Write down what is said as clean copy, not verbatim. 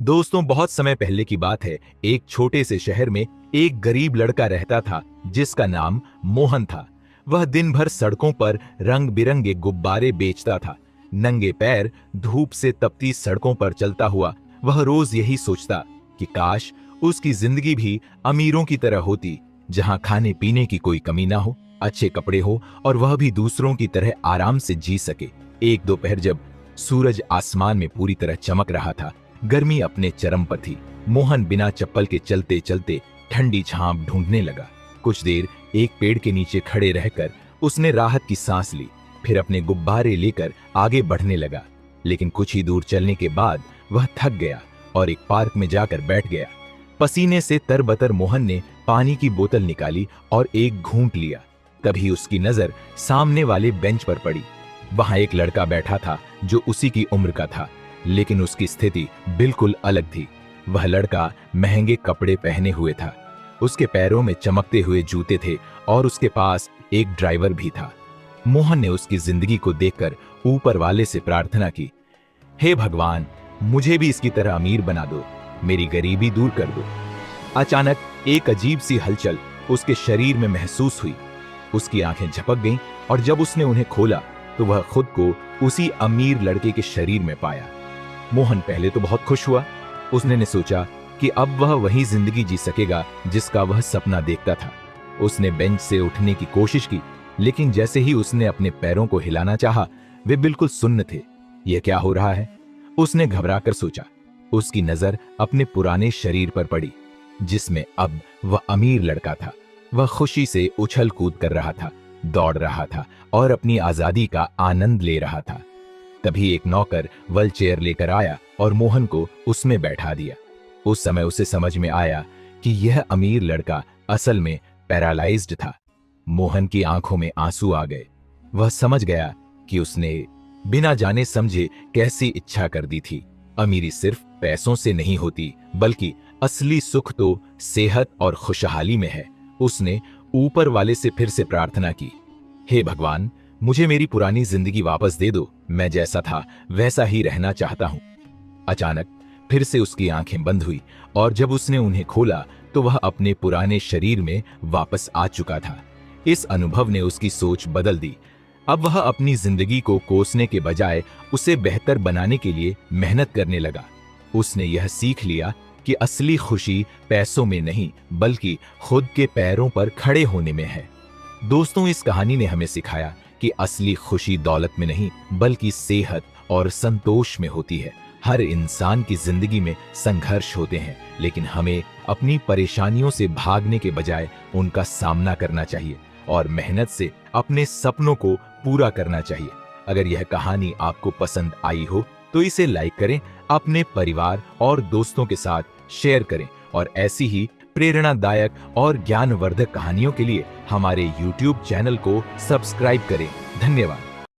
दोस्तों, बहुत समय पहले की बात है। एक छोटे से शहर में एक गरीब लड़का रहता था जिसका नाम मोहन था। वह दिन भर सड़कों पर रंग बिरंगे गुब्बारे बेचता था। नंगे पैर धूप से तपती सड़कों पर चलता हुआ वह रोज यही सोचता कि काश उसकी जिंदगी भी अमीरों की तरह होती, जहां खाने पीने की कोई कमी ना हो, अच्छे कपड़े हो और वह भी दूसरों की तरह आराम से जी सके। एक दोपहर जब सूरज आसमान में पूरी तरह चमक रहा था, गर्मी अपने चरम पर थी, मोहन बिना चप्पल के चलते चलते ठंडी छांव ढूंढने लगा। कुछ देर एक पेड़ के नीचे खड़े रहकर उसने राहत की सांस ली, फिर अपने गुब्बारे लेकर आगे बढ़ने लगा। लेकिन कुछ ही दूर चलने के बाद वह थक गया और एक पार्क में जाकर बैठ गया। पसीने से तरबतर मोहन ने पानी की बोतल निकाली और एक घूंट लिया। तभी उसकी नजर सामने वाले बेंच पर पड़ी। वहां एक लड़का बैठा था जो उसी की उम्र का था, लेकिन उसकी स्थिति बिल्कुल अलग थी। वह लड़का महंगे कपड़े पहने हुए था, उसके पैरों में चमकते हुए जूते थे और उसके पास एक ड्राइवर भी था। मोहन ने उसकी जिंदगी को देखकर ऊपर वाले से प्रार्थना की, हे भगवान, मुझे भी इसकी तरह अमीर बना दो, मेरी गरीबी दूर कर दो। अचानक एक अजीब सी हलचल उसके शरीर में महसूस हुई। उसकी आंखें झपक गईं और जब उसने उन्हें खोला तो वह खुद को उसी अमीर लड़के के शरीर में पाया। मोहन पहले तो बहुत खुश हुआ। उसने सोचा कि अब वह वही जिंदगी जी सकेगा जिसका वह सपना देखता था। उसने बेंच से उठने की कोशिश की, लेकिन जैसे ही उसने अपने पैरों को हिलाना चाहा, वे बिल्कुल सुन्न थे। यह क्या हो रहा है? उसने घबराकर सोचा। उसकी नजर अपने पुराने शरीर पर पड़ी, जिसमें अब वह अमीर लड़का था। वह खुशी से उछल कूद कर रहा था, दौड़ रहा था और अपनी आजादी का आनंद ले रहा था। तभी एक नौकर व्हील चेयर लेकर आया और मोहन को उसमें बैठा दिया। उस समय उसे समझ में आया कि यह अमीर लड़का असल में पैरालाइज्ड था। मोहन की आंखों में आंसू आ गए। वह समझ गया कि उसने बिना जाने समझे कैसी इच्छा कर दी थी। अमीरी सिर्फ पैसों से नहीं होती, बल्कि असली सुख तो सेहत और खुशहाली में है। उसने ऊपर वाले से फिर से प्रार्थना की, हे भगवान, मुझे मेरी पुरानी जिंदगी वापस दे दो, मैं जैसा था वैसा ही रहना चाहता हूं। अचानक फिर से उसकी आंखें बंद हुई और जब उसने उन्हें खोला तो वह अपने पुराने शरीर में वापस आ चुका था। इस अनुभव ने उसकी सोच बदल दी। अब वह अपनी जिंदगी को कोसने के बजाय उसे बेहतर बनाने के लिए मेहनत करने लगा। उसने यह सीख लिया कि असली खुशी पैसों में नहीं, बल्कि खुद के पैरों पर खड़े होने में है। दोस्तों, इस कहानी ने हमें सिखाया कि असली खुशी दौलत में नहीं, बल्कि सेहत और संतोष में होती है। हर इंसान की जिंदगी में संघर्ष होते हैं, लेकिन हमें अपनी परेशानियों से भागने के बजाय उनका सामना करना चाहिए और मेहनत से अपने सपनों को पूरा करना चाहिए। अगर यह कहानी आपको पसंद आई हो तो इसे लाइक करें, अपने परिवार और दोस्तों के साथ शेयर करें और ऐसी ही प्रेरणादायक और ज्ञानवर्धक कहानियों के लिए हमारे YouTube चैनल को सब्सक्राइब करें। धन्यवाद।